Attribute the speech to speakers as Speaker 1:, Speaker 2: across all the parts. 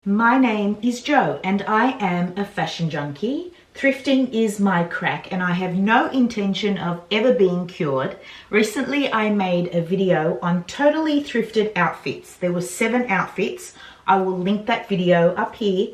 Speaker 1: My name is Jo and I am a fashion junkie. Thrifting is my crack and I have no intention of ever being cured. Recently I made a video on totally thrifted outfits. There were 7 outfits. I will link that video up here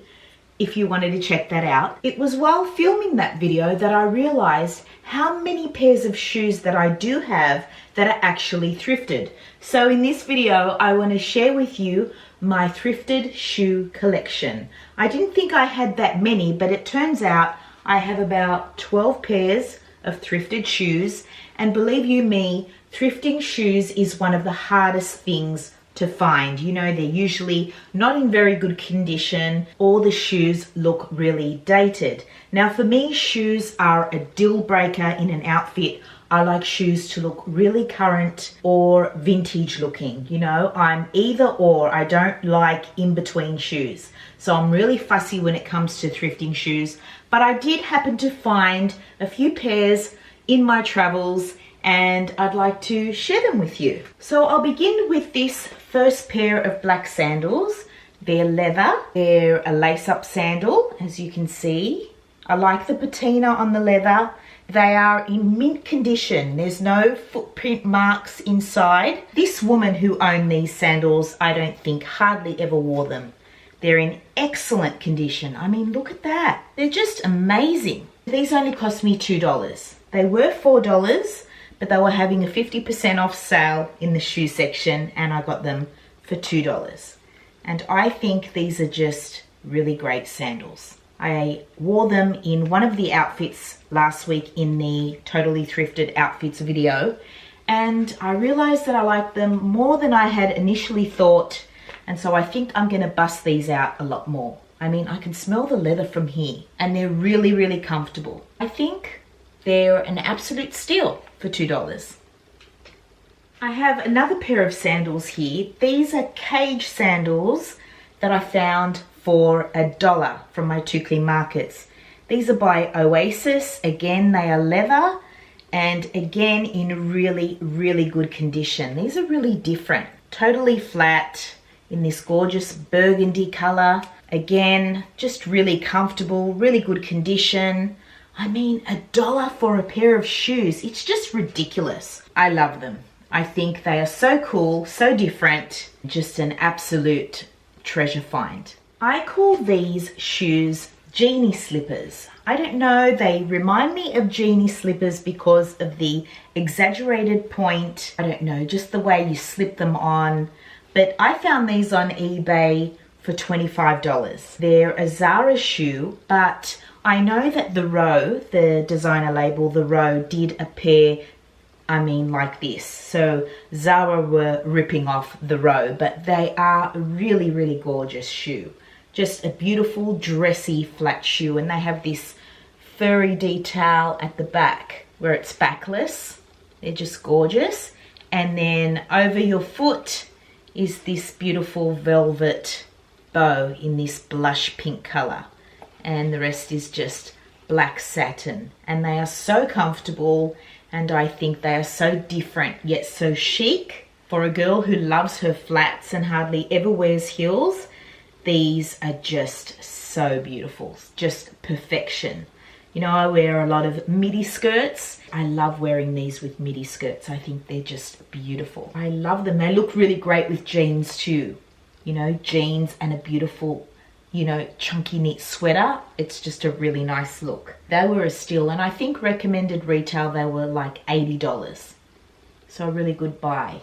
Speaker 1: if you wanted to check that out. It was while filming that video that I realized how many pairs of shoes that I do have that are actually thrifted. So in this video, I want to share with you my thrifted shoe collection. I didn't think I had that many, but it turns out I have about 12 pairs of thrifted shoes. And believe you me, thrifting shoes is one of the hardest things to find. You know, they're usually not in very good condition, or the shoes look really dated. Now for me, shoes are a deal breaker in an outfit. I like shoes to look really current or vintage looking. You know, I'm either or. I don't like in between shoes. So I'm really fussy when it comes to thrifting shoes. But I did happen to find a few pairs in my travels and I'd like to share them with you. So I'll begin with this first pair of black sandals. They're leather. They're a lace-up sandal, as you can see. I like the patina on the leather. They are in mint condition. There's no footprint marks inside. This woman who owned these sandals, I don't think hardly ever wore them. They're in excellent condition. I mean, look at that. They're just amazing. These only cost me $2. They were $4, but they were having a 50% off sale in the shoe section and I got them for $2. And I think these are just really great sandals. I wore them in one of the outfits last week in the Totally Thrifted Outfits video, and I realized that I liked them more than I had initially thought, and so I think I'm going to bust these out a lot more. I mean, I can smell the leather from here, and they're really, really comfortable. I think they're an absolute steal for $2. I have another pair of sandals here. These are cage sandals that I found for $1 from my 2 Clean Markets. These are by Oasis. Again, they are leather and again in really, really good condition. These are really different. Totally flat in this gorgeous burgundy color. Again, just really comfortable, really good condition. I mean, $1 for a pair of shoes. It's just ridiculous. I love them. I think they are so cool, so different. Just an absolute treasure find. I call these shoes genie slippers. I don't know, they remind me of genie slippers because of the exaggerated point. I don't know, just the way you slip them on. But I found these on eBay for $25. They're a Zara shoe, but I know that the Row, the designer label, the Row, did a pair, I mean, like this. So Zara were ripping off the Row, but they are a really, really gorgeous shoe. Just a beautiful, dressy, flat shoe. And they have this furry detail at the back where it's backless. They're just gorgeous. And then over your foot is this beautiful velvet bow in this blush pink color. And the rest is just black satin. And they are so comfortable. And I think they are so different, yet so chic. For a girl who loves her flats and hardly ever wears heels, these are just so beautiful, just perfection. You know, I wear a lot of midi skirts. I love wearing these with midi skirts. I think they're just beautiful. I love them. They look really great with jeans too. You know, jeans and a beautiful, you know, chunky knit sweater. It's just a really nice look. They were a steal, and I think recommended retail, they were like $80. So a really good buy.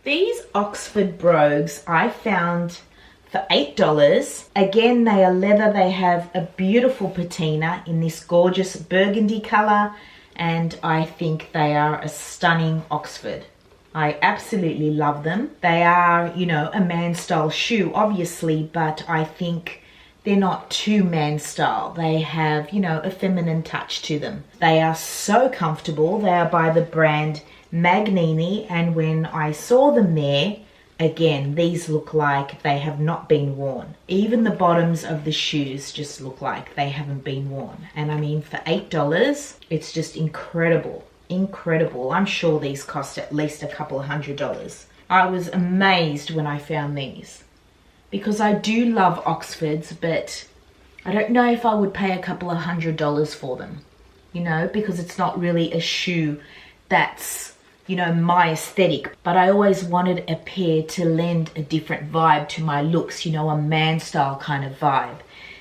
Speaker 1: These Oxford brogues I found for $8. Again, they are leather. They have a beautiful patina in this gorgeous burgundy color, and I think they are a stunning Oxford. I absolutely love them. They are, you know, a man style shoe, obviously, but I think they're not too man style. They have, you know, a feminine touch to them. They are so comfortable. They are by the brand Magnini, and when I saw them there, again, these look like they have not been worn. Even the bottoms of the shoes just look like they haven't been worn. And I mean, for $8, it's just incredible. Incredible. I'm sure these cost at least a couple of $100. I was amazed when I found these. because I do love Oxfords, but I don't know if I would pay a couple of $100 for them, you know, because it's not really a shoe that's, you know, my aesthetic. But I always wanted a pair to lend a different vibe to my looks, you know, a man style kind of vibe.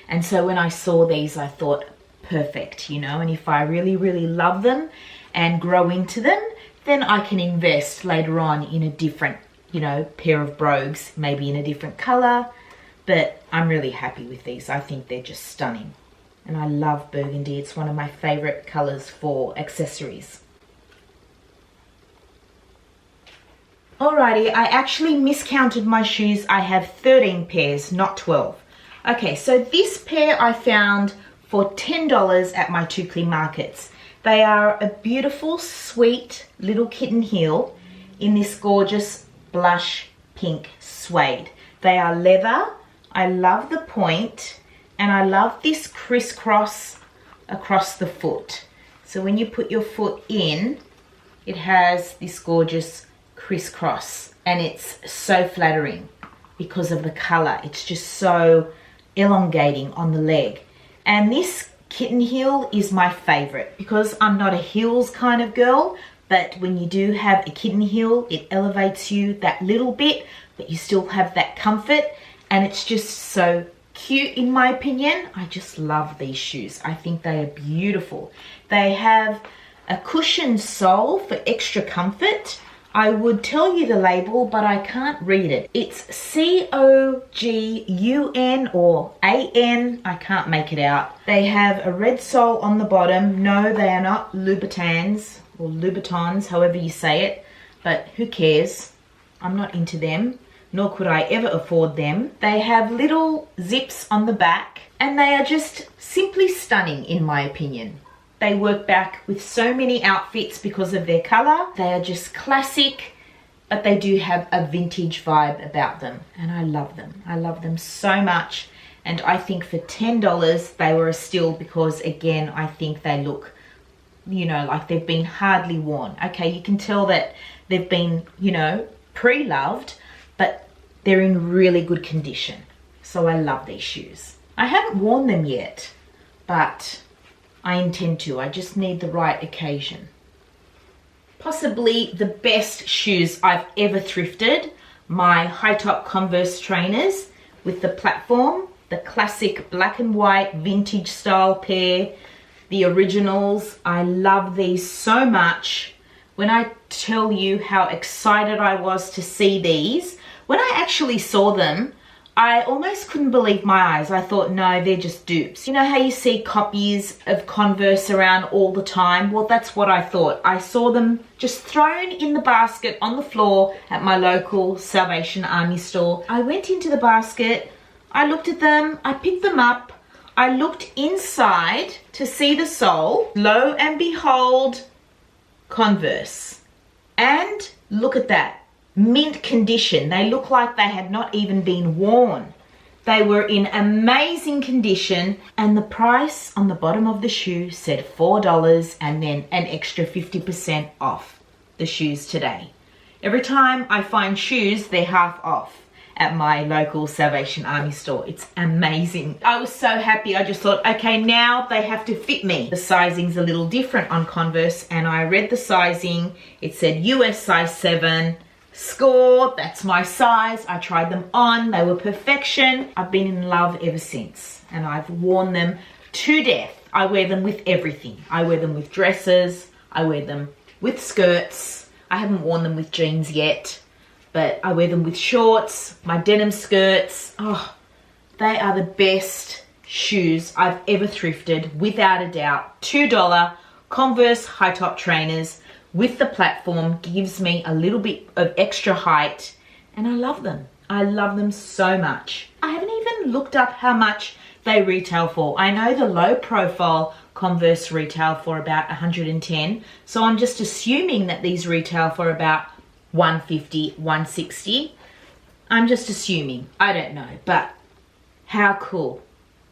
Speaker 1: And so when I saw these, I thought, perfect, you know, and if I really, really love them and grow into them, then I can invest later on in a different, you know, pair of brogues, maybe in a different color. But I'm really happy with these. I think they're just stunning. And I love burgundy. It's one of my favorite colors for accessories. Alrighty, I actually miscounted my shoes. I have 13 pairs, not 12. Okay, so this pair I found for $10 at my two flea markets. They are a beautiful, sweet little kitten heel in this gorgeous blush pink suede. They are leather. I love the point, and I love this crisscross across the foot. So when you put your foot in, it has this gorgeous crisscross, and it's so flattering because of the color. It's just so elongating on the leg. And this kitten heel is my favorite because I'm not a heels kind of girl, but when you do have a kitten heel, it elevates you that little bit, but you still have that comfort, and it's just so cute in my opinion. I just love these shoes. I think they are beautiful. They have a cushioned sole for extra comfort. I would tell you the label, but I can't read it. It's C-O-G-U-N or A-N. I can't make it out. They have a red sole on the bottom. No, they are not Louboutins or Louboutins, however you say it, but who cares? I'm not into them, nor could I ever afford them. They have little zips on the back, and they are just simply stunning in my opinion. They work back with so many outfits because of their color. They are just classic, but they do have a vintage vibe about them, and I love them. I love them so much, and I think for $10 they were a steal because, again, I think they look, you know, like they've been hardly worn. Okay, you can tell that they've been, you know, pre-loved, but they're in really good condition. So I love these shoes. I haven't worn them yet, but I intend to. I just need the right occasion. Possibly the best shoes I've ever thrifted, my high top Converse trainers with the platform, the classic black and white vintage style pair, the originals. I love these so much. When I tell you how excited I was to see these, when I actually saw them, I almost couldn't believe my eyes. I thought, no, they're just dupes. You know how you see copies of Converse around all the time? Well, that's what I thought. I saw them just thrown in the basket on the floor at my local Salvation Army store. I went into the basket, I looked at them, I picked them up, I looked inside to see the sole. Lo and behold, Converse. And look at that. Mint condition. They look like they had not even been worn. They were in amazing condition, and the price on the bottom of the shoe said $4 and then an extra 50% off the shoes today. Every time I find shoes, they're half off at my local Salvation Army store. It's amazing. I was so happy. I just thought, okay, now they have to fit me. The sizing's a little different on Converse, and I read the sizing. It said US size 7. Score, that's my size. I tried them on, they were perfection. I've been in love ever since, and I've worn them to death. I wear them with everything. I wear them with dresses, I wear them with skirts. I haven't worn them with jeans yet, but I wear them with shorts, my denim skirts. Oh, they are the best shoes I've ever thrifted, without a doubt. $2 Converse high top trainers with the platform, gives me a little bit of extra height, and I love them. I love them so much. I haven't even looked up how much they retail for. I know the low profile Converse retail for about $110, so I'm just assuming that these retail for about $150, $160. I'm just assuming. I don't know, but how cool.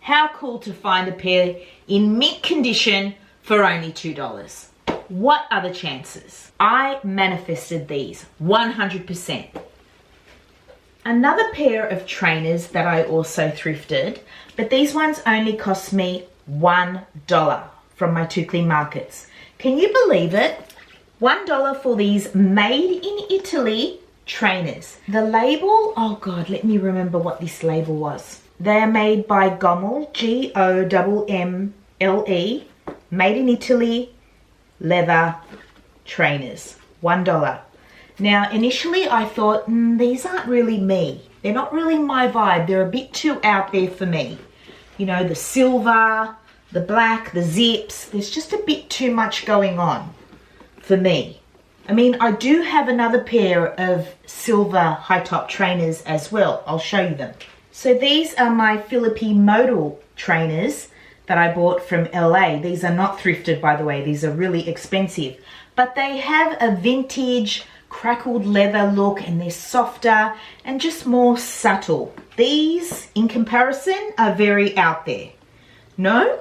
Speaker 1: How cool to find a pair in mint condition for only $2. What are the chances? I manifested these 100%. Another pair of trainers that I also thrifted, but these ones only cost me $1 from my two clean markets. Can you believe it? $1 for these made in Italy trainers. The label, oh God, let me remember what this label was. They are made by Gommel, Gommle, made in Italy, leather trainers, $1. Now, initially I thought, these aren't really me. They're not really my vibe. They're a bit too out there for me. You know, the silver, the black, the zips, there's just a bit too much going on for me. I mean, I do have another pair of silver high top trainers as well. I'll show you them. So these are my Philippi modal trainers that I bought from LA. These are not thrifted, by the way. These are really expensive, but they have a vintage crackled leather look, and they're softer and just more subtle. These, in comparison, are very out there. No?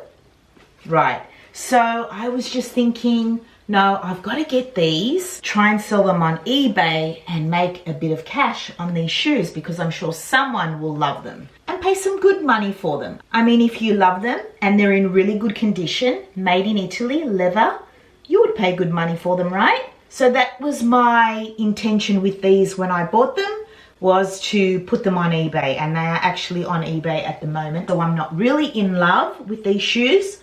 Speaker 1: Right. So I was just thinking, no, I've got to get these, try and sell them on eBay and make a bit of cash on these shoes, because I'm sure someone will love them and pay some good money for them. I mean, if you love them and they're in really good condition, made in Italy, leather, you would pay good money for them, right? So that was my intention with these when I bought them, was to put them on eBay, and they are actually on eBay at the moment. So I'm not really in love with these shoes,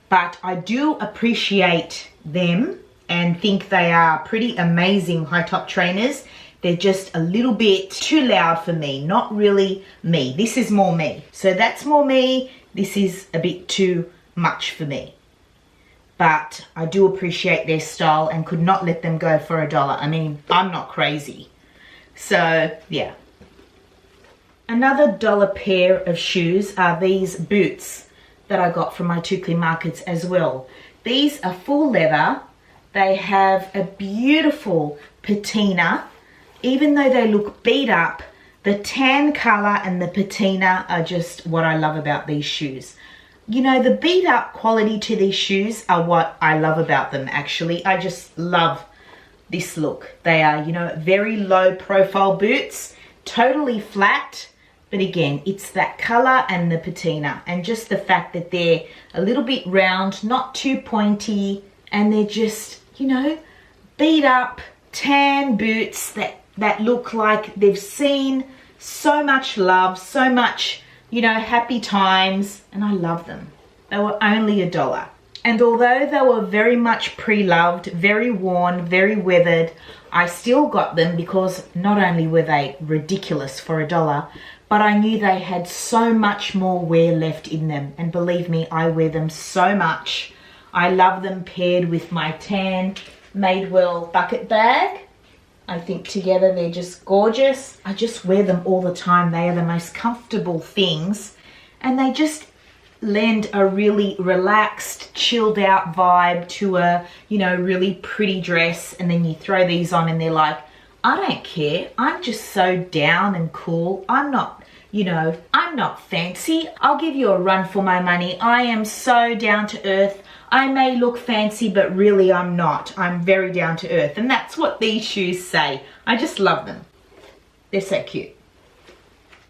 Speaker 1: but I do appreciate them and think they are pretty amazing high top trainers. They're just a little bit too loud for me, not really me. This is more me. So that's more me. This is a bit too much for me. But I do appreciate their style and could not let them go for $1. I mean, I'm not crazy. So, yeah. Another dollar pair of shoes are these boots that I got from my two clean markets as well. These are full leather. They have a beautiful patina. Even though they look beat up, the tan color and the patina are just what I love about these shoes. You know, the beat up quality to these shoes are what I love about them, actually. I just love this look. They are, you know, very low profile boots, totally flat. But again, it's that color and the patina, and just the fact that they're a little bit round, not too pointy, and they're just, you know, beat up tan boots that look like they've seen so much love, so much, you know, happy times, and I love them. They were only $1. And although they were very much pre-loved, very worn, very weathered, I still got them because not only were they ridiculous for $1, but I knew they had so much more wear left in them. And believe me, I wear them so much. I love them paired with my tan Madewell bucket bag. I think together they're just gorgeous. I just wear them all the time. They are the most comfortable things, and they just lend a really relaxed, chilled out vibe to a, you know, really pretty dress. And then you throw these on and they're like, I don't care. I'm just so down and cool. I'm not, you know, I'm not fancy. I'll give you a run for my money. I am so down to earth. I may look fancy, but really I'm not. I'm very down to earth. And that's what these shoes say. I just love them. They're so cute.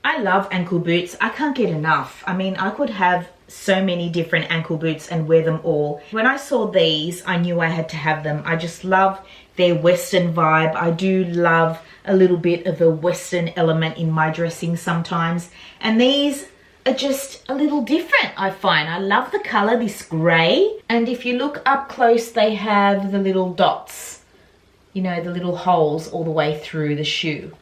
Speaker 1: I love ankle boots. I can't get enough. I mean, I could have so many different ankle boots and wear them all. When I saw these, I knew I had to have them. I just love their Western vibe. I do love a little bit of a Western element in my dressing sometimes. And these are just a little different, I find. I love the color, this gray. And if you look up close, they have the little dots, you know, the little holes all the way through the shoe.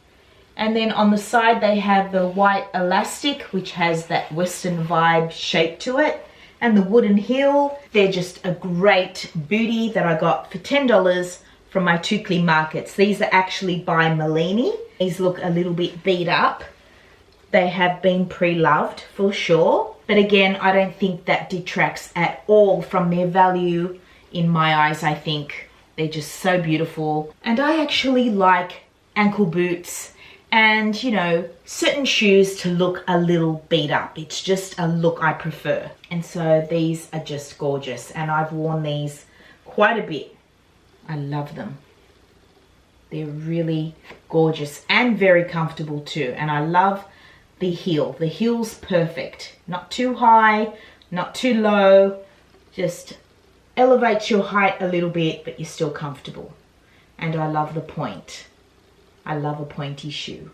Speaker 1: And then on the side, they have the white elastic, which has that Western vibe shape to it. And the wooden heel. They're just a great booty that I got for $10 from my two clean markets. These are actually by Malini. These look a little bit beat up. They have been pre-loved for sure. But again, I don't think that detracts at all from their value in my eyes. I think they're just so beautiful. And I actually like ankle boots and, you know, certain shoes to look a little beat up. It's just a look I prefer. And so these are just gorgeous. And I've worn these quite a bit. I love them. They're really gorgeous and very comfortable too. And I love the heel. The heel's perfect. Not too high, not too low. Just elevates your height a little bit, but you're still comfortable. And I love the point. I love a pointy shoe.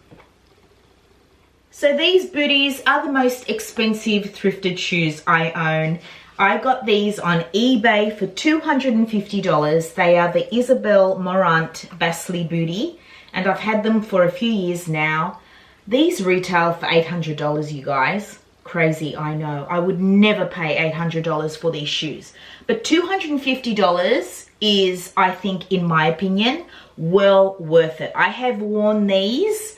Speaker 1: So these Booties are the most expensive thrifted shoes I own. I got these on eBay for $250. They are the Isabel Morant Basley Bootie, and I've had them for a few years now. These retail for $800, you guys. Crazy, I know. I would never pay $800 for these shoes. But $250 is, I think, in my opinion, well worth it. I have worn these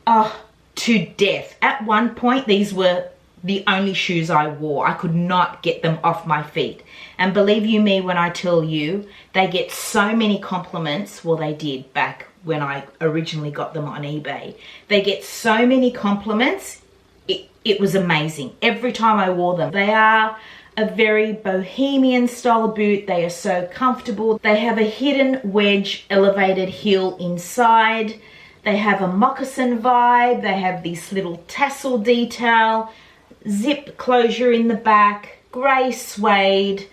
Speaker 1: to death. At one point, these were the only shoes I wore. I could not get them off my feet. And believe you me when I tell you, they get so many compliments. Well, they did back when I originally got them on eBay. They get so many compliments. It was amazing. Every time I wore them. They are a very bohemian style boot. They are so comfortable. They have a hidden wedge elevated heel inside. They have a moccasin vibe. They have this little tassel detail, zip closure in the back, grey suede,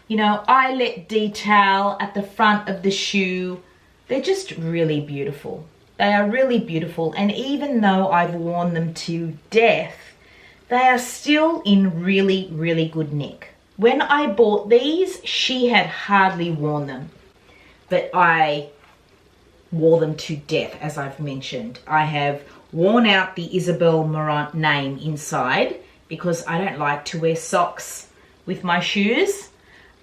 Speaker 1: you know, eyelet detail at the front of the shoe. They're just really beautiful. They are really beautiful. And even though I've worn them to death, they are still in really, really good nick. When I bought these, she had hardly worn them, but I wore them to death, as I've mentioned. I have worn out the Isabel Morant name inside because I don't like to wear socks with my shoes.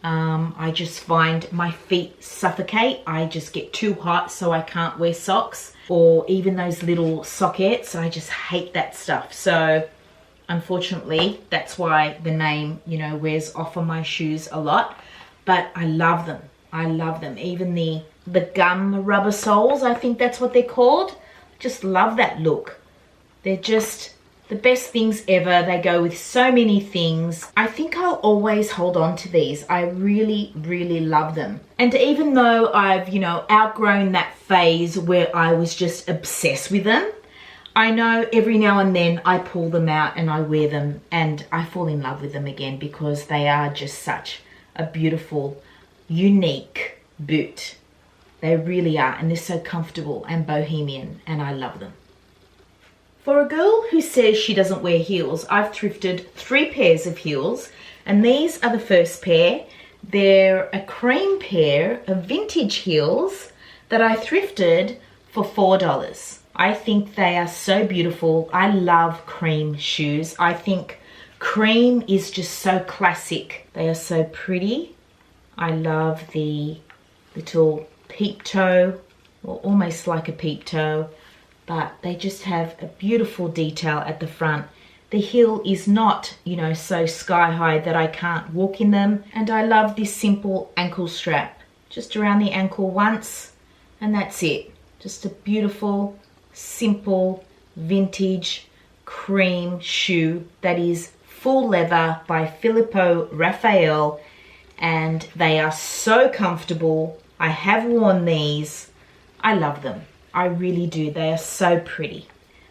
Speaker 1: I just find my feet suffocate. I just get too hot, so I can't wear socks, or even those little sockettes. I just hate that stuff. So unfortunately, that's why the name, you know, wears off on my shoes a lot. But I love them. I love them. Even the gum rubber soles, I think that's what they're called. Just love that look. They're just the best things ever. They go with so many things. I think I'll always hold on to these. I really, really love them. And even though I've, you know, outgrown that phase where I was just obsessed with them, I know every now and then I pull them out and I wear them and I fall in love with them again because they are just such a beautiful, unique boot. They really are, and they're so comfortable and bohemian, and I love them. For a girl who says she doesn't wear heels, I've thrifted 3 pairs of heels, and these are the first pair. They're a cream pair of vintage heels that I thrifted for $4. I think they are so beautiful. I love cream shoes. I think cream is just so classic. They are so pretty. I love the little peep toe, or almost like a peep toe, but they just have a beautiful detail at the front. The heel is not, you know, so sky high that I can't walk in them. And I love this simple ankle strap, just around the ankle once, and that's it. Just a beautiful, simple, vintage cream shoe that is full leather by Filippo Raphael, and they are so comfortable. I have worn these. I love them. I really do. They are so pretty.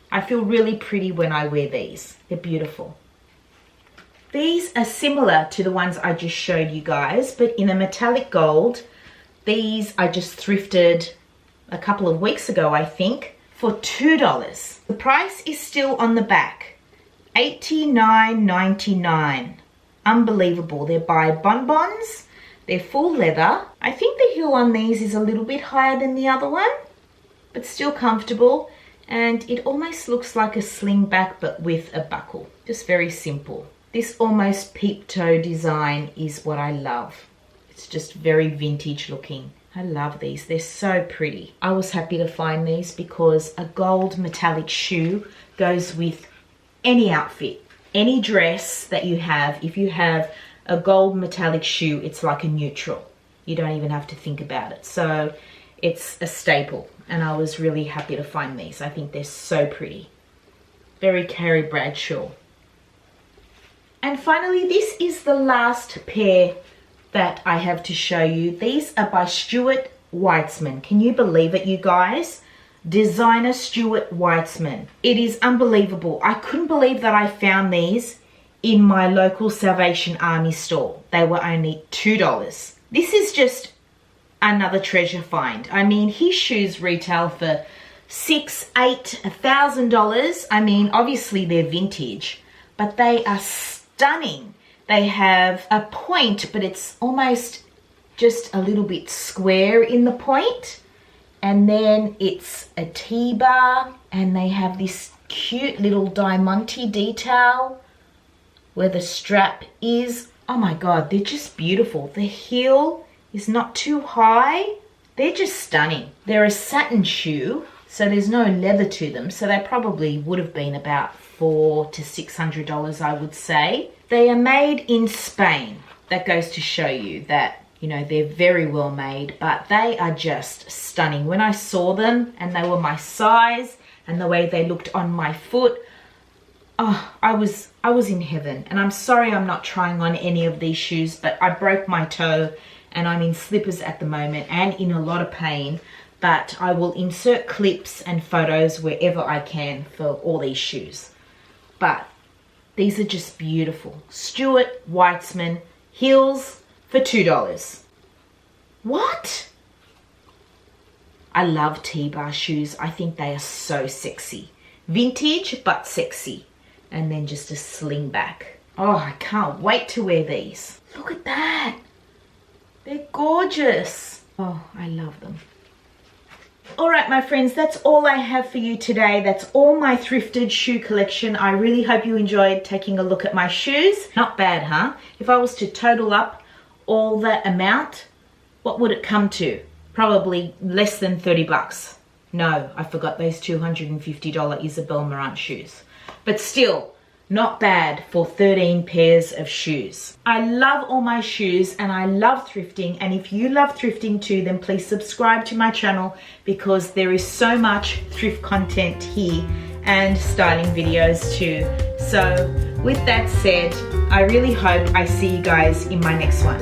Speaker 1: I feel really pretty when I wear these. They're beautiful. These are similar to the ones I just showed you guys, but in a metallic gold. These I just thrifted a couple of weeks ago, I think, for $2. The price is still on the back, $89.99. Unbelievable. They're by Bonbons. They're full leather. I think the heel on these is a little bit higher than the other one, but still comfortable. And it almost looks like a slingback, but with a buckle. Just very simple. This almost peep toe design is what I love. It's just very vintage looking. I love these. They're so pretty. I was happy to find these because a gold metallic shoe goes with any outfit, any dress that you have. If you have a gold metallic shoe, it's like a neutral. You don't even have to think about it. So it's a staple, and I was really happy to find these. I think they're so pretty. Very Carrie Bradshaw. And finally, this is the last pair that I have to show you. These are by Stuart Weitzman. Can you believe it, you guys? Designer Stuart Weitzman. It is unbelievable. I couldn't believe that I found these in my local Salvation Army store. They were only $2. This is just another treasure find. I mean, his shoes retail for $6,000, $8,000, $1,000. I mean, obviously they're vintage, but they are stunning. They have a point, but it's almost just a little bit square in the point. And then it's a T-bar, and they have this cute little diamante detail where the strap is. Oh my God, they're just beautiful. The heel is not too high. They're just stunning. They're a satin shoe, so there's no leather to them. So they probably would have been about $400 to $600, I would say. They are made in Spain. That goes to show you that, you know, they're very well made, but they are just stunning. When I saw them and they were my size and the way they looked on my foot, oh, I was in heaven. And I'm sorry I'm not trying on any of these shoes, but I broke my toe and I'm in slippers at the moment and in a lot of pain. But I will insert clips and photos wherever I can for all these shoes. But these are just beautiful. Stuart Weitzman heels for $2. What? I love T-bar shoes. I think they are so sexy. Vintage, but sexy. And then just a sling back. Oh, I can't wait to wear these. Look at that. They're gorgeous. Oh, I love them. All right, my friends, that's all I have for you today. That's all my thrifted shoe collection. I really hope you enjoyed taking a look at my shoes. Not bad, huh? If I was to total up all that amount, what would it come to? Probably less than 30 bucks. No, I forgot those $250 Isabel Marant shoes. But still, not bad for 13 pairs of shoes. I love all my shoes and I love thrifting, and if you love thrifting too, then please subscribe to my channel because there is so much thrift content here and styling videos too. So with that said, I really hope I see you guys in my next one.